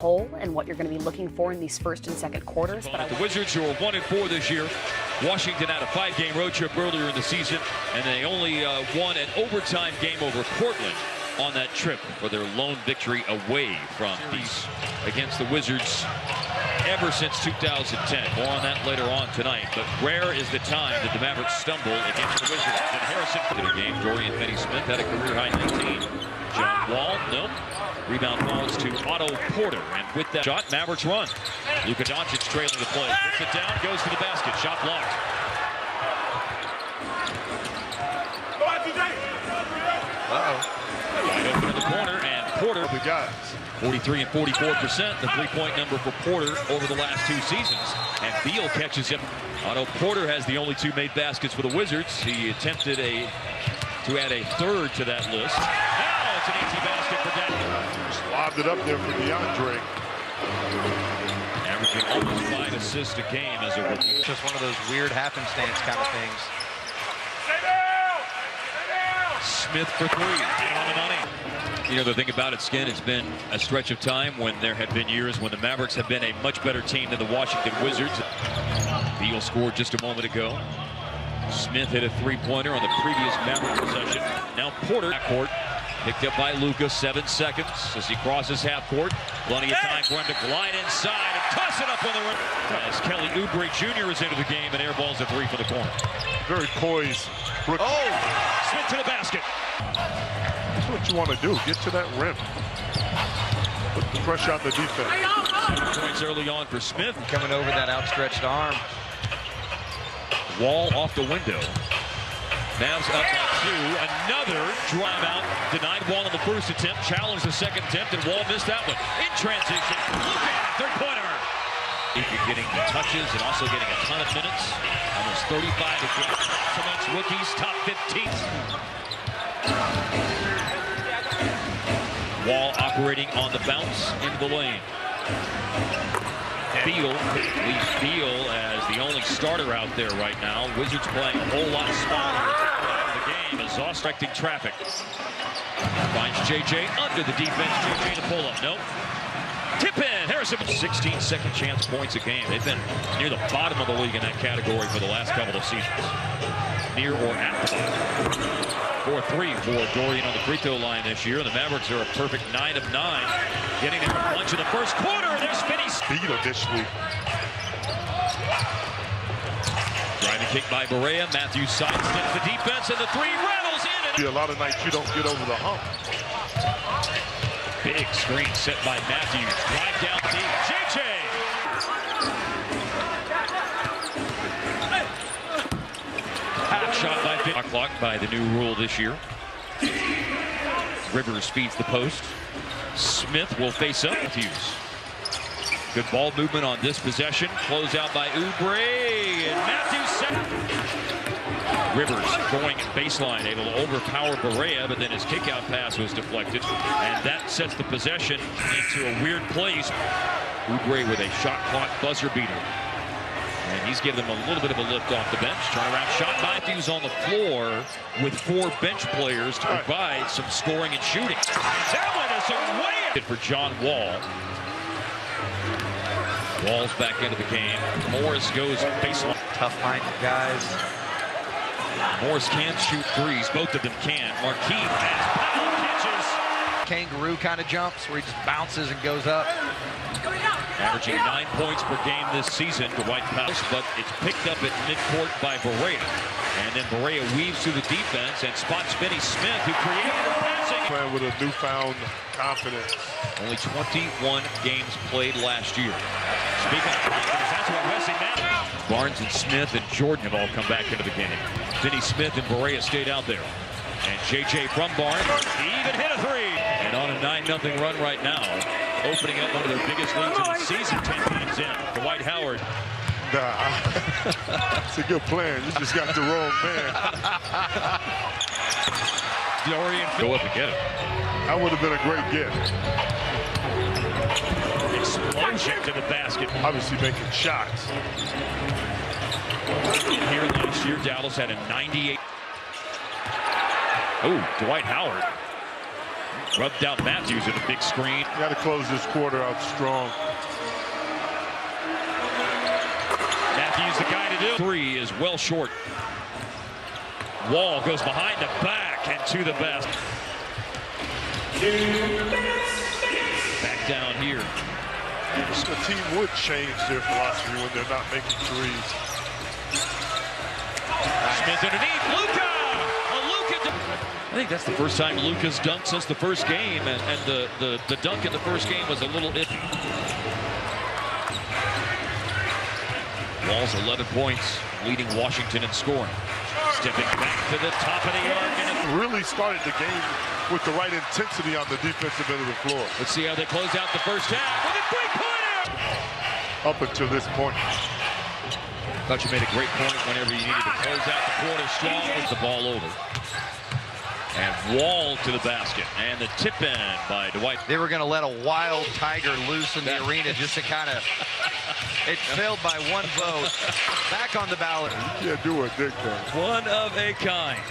whole and what you're going to be looking for in these first and second quarters. But the Wizards, who are 1-4 this year, Washington had a 5-game road trip earlier in the season, and they only won an overtime game over Portland on that trip for their lone victory away from these against the Wizards ever since 2010. More on that later on tonight, but rare is the time that the Mavericks stumble against the Wizards. And Harrison to the game. Dorian Finney-Smith had a career-high 19. John Wall, nope. Rebound falls to Otto Porter, and with that shot, Mavericks run. Luka Doncic trailing the play. Puts it down, goes to the basket. Shot blocked. Wide open in the corner, and Porter. The guys. 43 and 44%, the three-point number for Porter over the last 2 seasons. And Beal catches him. Otto Porter has the only 2 made baskets for the Wizards. He attempted to add a third to that list. Now it's an easy basket for Daniel. Lobbed it up there for DeAndre. Averaging almost 5 assists a game as a rookie. Just one of those weird happenstance kind of things. Smith for 3, on the money. You know, the thing about it, Skin, it's been a stretch of time when there have been years when the Mavericks have been a much better team than the Washington Wizards. Beal scored just a moment ago. Smith hit a 3-pointer on the previous Maverick possession. Now Porter, backcourt, picked up by Luka, 7 seconds as he crosses half court. Plenty of time for him to glide inside and toss it up on the rim. As Kelly Oubre Jr. is into the game and airballs a 3 from the corner. Very poised. Rookie. Oh! Smith to the basket. That's what you want to do. Get to that rim. Put the pressure on the defense. 7 points early on for Smith. Coming over that outstretched arm. Wall off the window. Mavs up by 2. Another drive out. Denied Wall on the first attempt. Challenged the second attempt, and Wall missed that one. In transition. Look at it. 3-pointer. You're getting the touches and also getting a ton of minutes. Almost 35 a game. Amongst rookies, top 15. Wall operating on the bounce into the lane. Beal leaves Beal as the only starter out there right now. Wizards playing a whole lot smaller in the game as directing traffic. Finds JJ under the defense. JJ to pull up. Nope. Tip in. Harrison. 16 second chance points a game. They've been near the bottom of the league in that category for the last couple of seasons. Near or at the bottom. 4-3 for Dorian on the free throw line this year. The Mavericks are a perfect 9 of 9. Getting their punch in the first quarter. There's Finney. Speed initially. Driving kick by Barea. Matthews sidesteps the defense, and the 3 rattles in. A lot of nights you don't get over the hump. Big screen set by Matthews. Drive down deep. JJ. Half shot by Finney. Clock by the new rule this year. Rivers feeds the post. Smith will face up. Matthews. Good ball movement on this possession. Close out by Oubre, and Matthews set. Rivers going baseline, able to overpower Barea, but then his kickout pass was deflected, and that sets the possession into a weird place. Oubre with a shot clock buzzer beater. And he's given them a little bit of a lift off the bench. Turnaround shot. Matthews on the floor with 4 bench players to provide some scoring and shooting. That one is away for John Wall. Wall's back into the game. Morris goes baseline. Tough-minded guys. Morris can shoot 3s. Both of them can. Marquis has power catches. Kangaroo kind of jumps where he just bounces and goes up. Averaging 9 points per game this season to White House, but it's picked up at midcourt by Barea. And then Barea weaves through the defense and spots Finney-Smith, who created the passing. Playing with a newfound confidence. Only 21 games played last year. Speaking of confidence, that's what Wesley Matthews. Barnes and Smith and Jordan have all come back into the game. Finney-Smith and Barea stayed out there. And JJ from Barnes, he even hit a 3. And on a 9-0 run right now, opening up one of their biggest leads of the season, 10 games in. Dwight Howard. Nah, it's a good plan. You just got the wrong man. Dorian, go up and get it. That would have been a great get. Explosion to the basket. Obviously making shots. Here last year, Dallas had a 98. Oh, Dwight Howard. Rubbed out Matthews at a big screen. Got to close this quarter out strong. Matthews the guy to do. Three is well short. Wall goes behind the back and to the basket. Back down here. The team would change their philosophy when they're not making threes. Smith underneath. Luka! I think that's the first time Luka's dunked since the first game, and the dunk in the first game was a little iffy. Wall's 11 points, leading Washington in scoring. Stepping back to the top of the arc. And really started the game with the right intensity on the defensive end of the floor. let's see how they close out the first half with a three-pointer! Up until this point. Thought you made a great point whenever you needed to close out the quarter strong with the ball over. And Wall to the basket. And the tip in by Dwight. They were going to let a wild tiger loose in the arena just to kind of... It failed by one vote. Back on the ballot. Yeah, do it, Dick. One of a kind.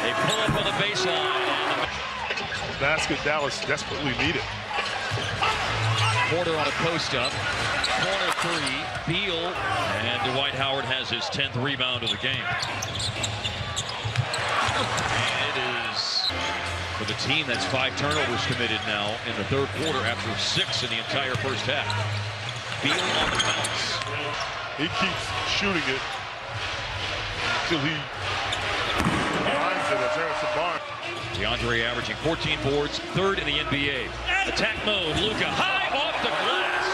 They pull up on the baseline. Basket Dallas desperately needed. Porter on a post-up. Corner three. Beal. And Dwight Howard has his 10th rebound of the game. And it is for the team that's 5 turnovers committed now in the third quarter after 6 in the entire first half. Beal on the bounce. He keeps shooting it until he finds it as Harrison Barnes. DeAndre averaging 14 boards, 3rd in the NBA. Attack mode, Luka high off the glass.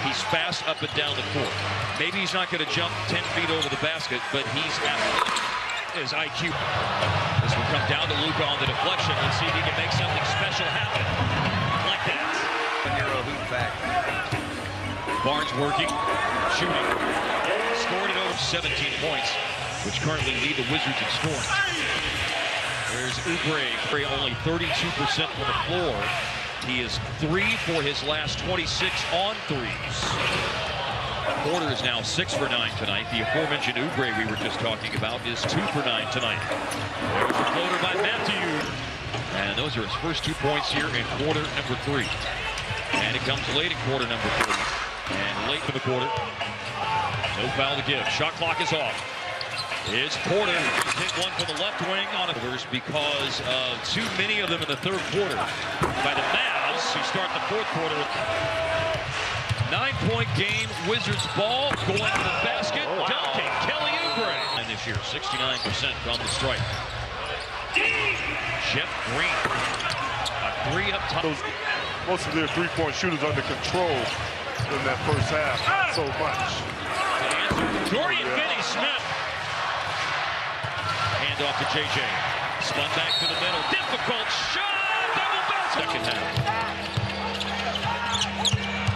He's fast up and down the court. Maybe he's not going to jump 10 feet over the basket, but he's athletic. His IQ. This will come down to Luka on the deflection. Let's see if he can make something special happen. Like that. Hero hoop back. Barnes working, shooting. Scored it over 17 points, which currently lead the Wizards in scoring. There's Oubre, only 32% from the floor. He is 3 for his last 26 on threes. Porter is now 6 for 9 tonight. The aforementioned Oubre we were just talking about is 2 for 9 tonight. There's a floater by Matthews. And those are his first 2 points here in quarter number 3. And it comes late in quarter number 3. And late in the quarter. No foul to give. Shot clock is off. It's Porter who's hit one from the left wing on overs because of too many of them in the third quarter by the Mavs, who start the fourth quarter. 9-point game, Wizards ball, going to the basket, dunking, Kelly Oubre. And this year, 69% from the strike. Jeff Green, a 3 up top. Most of their three-point shooters under control in that first half. Not so much. Dorian Finney-Smith. Hand off to JJ. Spun back to the middle. Difficult shot. Double bounce. Second half.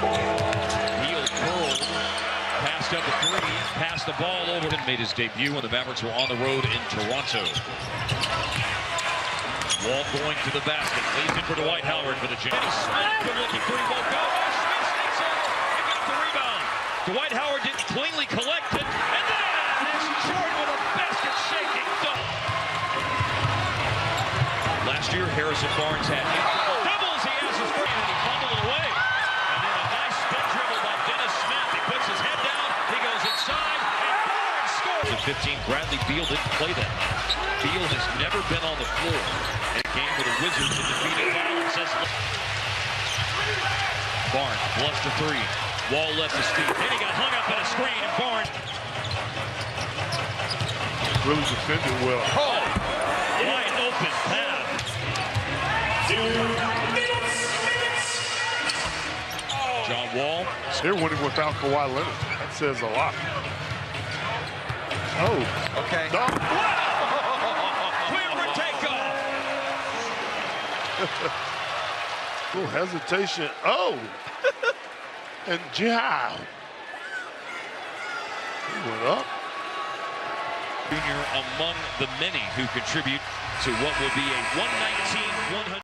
Beal curled. Passed up a 3. Passed the ball over and made his debut when the Mavericks were on the road in Toronto. Wall going to the basket. Leads in for Dwight Howard for the Jazz. Smith looking 3 won't go. Smith sneaks in and gets the rebound. Dwight Howard didn't cleanly collect it. And then it's Jordan with a basket-shaking dunk. Last year, Harrison Barnes had doubles. He has his free and he fumbled it away. And then a nice spin dribble by Dennis Smith. He puts his head down. He goes inside. And Barnes scores. At 15, Bradley Beal didn't play that. Beal has never been on the floor in a game with the Wizards and defeated Violence. Barnes bluffs to 3. Wall left his feet. Then he got hung up in a screen, and Barnes really defended well. Oh, wide open path. John Wall. They're winning without Kawhi Leonard. That says a lot. Oh, Okay. no. Quiver takeoff. Little hesitation. Oh, and Jao. He went up. Junior among the many who contribute to what will be a 119-100.